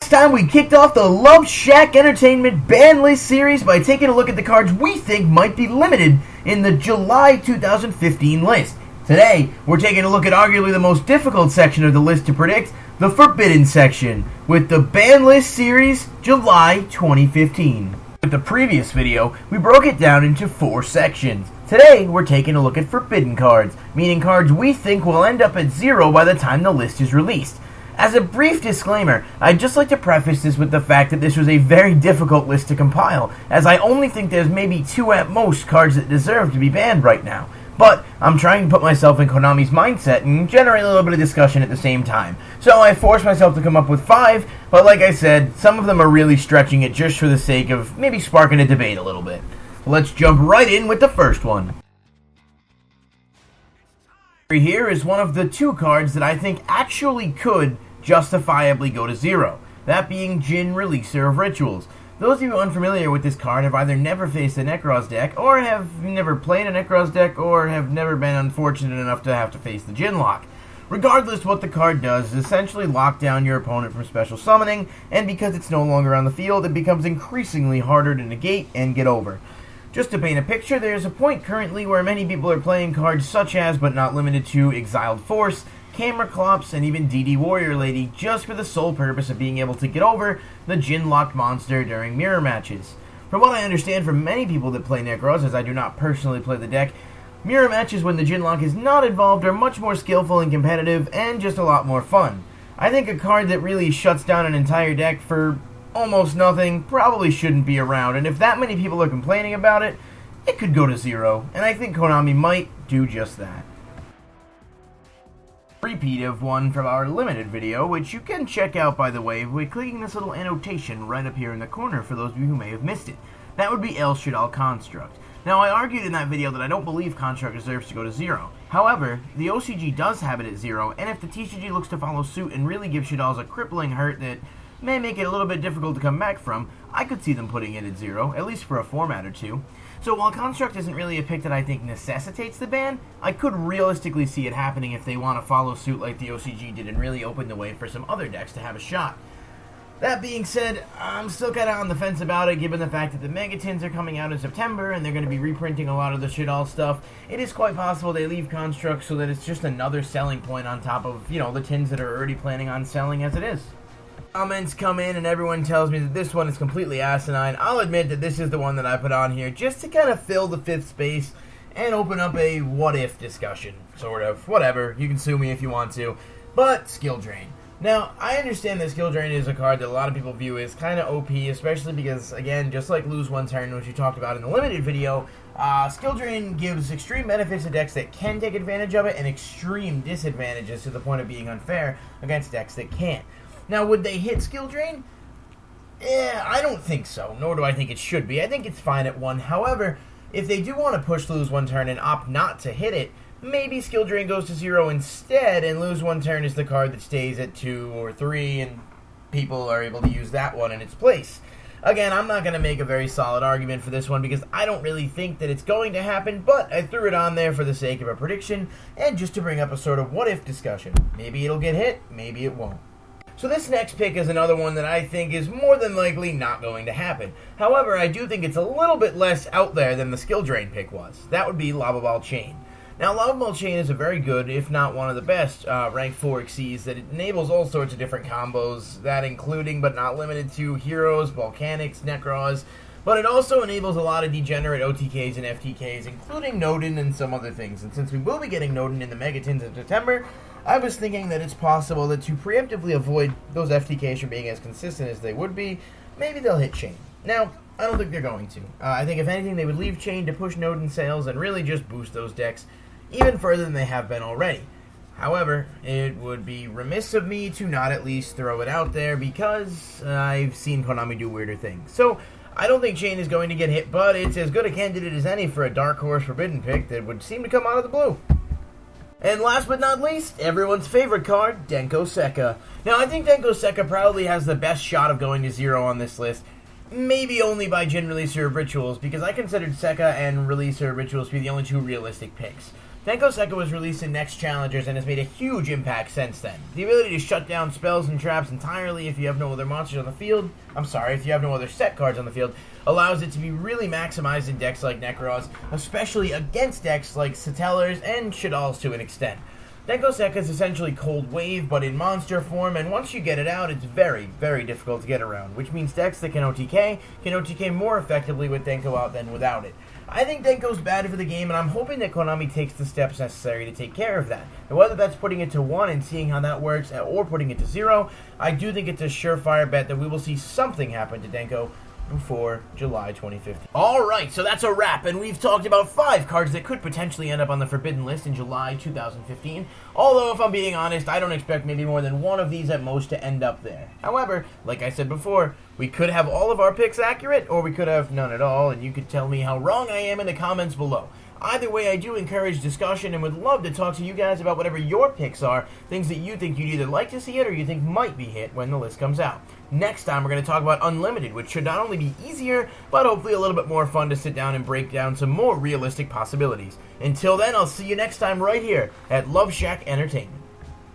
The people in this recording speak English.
last time we kicked off the Loveshack Entertainment Banlist series by taking a look at the cards we think might be limited in the July 2015 list. Today, we're taking a look at arguably the most difficult section of the list to predict, the Forbidden section, with the Banlist series July 2015. With the previous video, we broke it down into 4 sections. Today, we're taking a look at Forbidden cards, meaning cards we think will end up at 0 by the time the list is released. As a brief disclaimer, I'd just like to preface this with the fact that this was a very difficult list to compile, as I only think there's maybe 2 at most cards that deserve to be banned right now. But I'm trying to put myself in Konami's mindset and generate a little bit of discussion at the same time. So I forced myself to come up with 5, but like I said, some of them are really stretching it just for the sake of maybe sparking a debate a little bit. Let's jump right in with the first one. Here is one of the 2 cards that I think actually could justifiably go to 0, that being Djinn, Releaser of Rituals. Those of you unfamiliar with this card have either never faced a Necros deck, or have never played a Necros deck, or have never been unfortunate enough to have to face the Djinn lock. Regardless, what the card does is essentially lock down your opponent from special summoning, and because it's no longer on the field, it becomes increasingly harder to negate and get over. Just to paint a picture, there's a point currently where many people are playing cards such as, but not limited to, Exiled Force, Camera Clops, and even DD Warrior Lady, just for the sole purpose of being able to get over the Djinn-locked monster during mirror matches. From what I understand from many people that play Necros, as I do not personally play the deck, mirror matches when the Djinn lock is not involved are much more skillful and competitive, and just a lot more fun. I think a card that really shuts down an entire deck for almost nothing probably shouldn't be around, and if that many people are complaining about it, it could go to 0, and I think Konami might do just that. Repeat of one from our limited video, which you can check out by the way by clicking this little annotation right up here in the corner for those of you who may have missed it. That would be Shaddoll Construct. Now, I argued in that video that I don't believe Construct deserves to go to 0. However, the OCG does have it at 0, and if the TCG looks to follow suit and really give Shaddolls a crippling hurt that may make it a little bit difficult to come back from, I could see them putting it at 0, at least for a format or 2. So while Construct isn't really a pick that I think necessitates the ban, I could realistically see it happening if they want to follow suit like the OCG did and really open the way for some other decks to have a shot. That being said, I'm still kind of on the fence about it, given the fact that the Megatins are coming out in September and they're going to be reprinting a lot of the Shaddoll stuff. It is quite possible they leave Construct so that it's just another selling point on top of, the tins that are already planning on selling as it is. Comments come in and everyone tells me that this one is completely asinine. I'll admit that this is the one that I put on here just to kind of fill the 5th space and open up a what-if discussion, sort of. Whatever, you can sue me if you want to. But, Skill Drain. Now, I understand that Skill Drain is a card that a lot of people view as kind of OP, especially because, again, just like Lose One Turn, which we talked about in the limited video, Skill Drain gives extreme benefits to decks that can take advantage of it and extreme disadvantages to the point of being unfair against decks that can't. Now, would they hit Skill Drain? I don't think so, nor do I think it should be. I think it's fine at 1. However, if they do want to push Lose One Turn and opt not to hit it, maybe Skill Drain goes to 0 instead, and Lose One Turn is the card that stays at 2 or 3, and people are able to use that one in its place. Again, I'm not going to make a very solid argument for this one because I don't really think that it's going to happen, but I threw it on there for the sake of a prediction and just to bring up a sort of what-if discussion. Maybe it'll get hit, maybe it won't. So this next pick is another one that I think is more than likely not going to happen. However, I do think it's a little bit less out there than the Skill Drain pick was. That would be Lavalval Chain. Now, Lavalval Chain is a very good, if not one of the best, rank 4 Xyz that enables all sorts of different combos, that including but not limited to Heroes, Volcanics, Necros, but it also enables a lot of degenerate OTKs and FTKs, including Nodin and some other things. And since we will be getting Nodin in the Megatins in September, I was thinking that it's possible that to preemptively avoid those FTKs from being as consistent as they would be, maybe they'll hit Chain. Now, I don't think they're going to. I think if anything, they would leave Chain to push Nodin sales and really just boost those decks even further than they have been already. However, it would be remiss of me to not at least throw it out there because I've seen Konami do weirder things. So, I don't think Chain is going to get hit, but it's as good a candidate as any for a Dark Horse Forbidden pick that would seem to come out of the blue. And last but not least, everyone's favorite card, Denko Sekka. Now, I think Denko Sekka probably has the best shot of going to 0 on this list, maybe only by Djinn Releaser of Rituals, because I considered Sekka and Releaser of Rituals to be the only 2 realistic picks. Denko Sekka was released in Next Challengers and has made a huge impact since then. The ability to shut down spells and traps entirely if you have no other monsters on the field, if you have no other set cards on the field, allows it to be really maximized in decks like Necros, especially against decks like Satellars and Shaddolls to an extent. Denko Sekka is essentially Cold Wave, but in monster form, and once you get it out, it's very, very difficult to get around, which means decks that can OTK more effectively with Denko out than without it. I think Denko's bad for the game, and I'm hoping that Konami takes the steps necessary to take care of that. And whether that's putting it to 1 and seeing how that works, or putting it to 0, I do think it's a surefire bet that we will see something happen to Denko before July 2015. Alright, so that's a wrap, and we've talked about 5 cards that could potentially end up on the Forbidden List in July 2015, although if I'm being honest, I don't expect maybe more than 1 of these at most to end up there. However, like I said before, we could have all of our picks accurate, or we could have none at all, and you could tell me how wrong I am in the comments below. Either way, I do encourage discussion and would love to talk to you guys about whatever your picks are, things that you think you'd either like to see hit or you think might be hit when the list comes out. Next time, we're going to talk about Unlimited, which should not only be easier, but hopefully a little bit more fun to sit down and break down some more realistic possibilities. Until then, I'll see you next time right here at Loveshack Entertainment.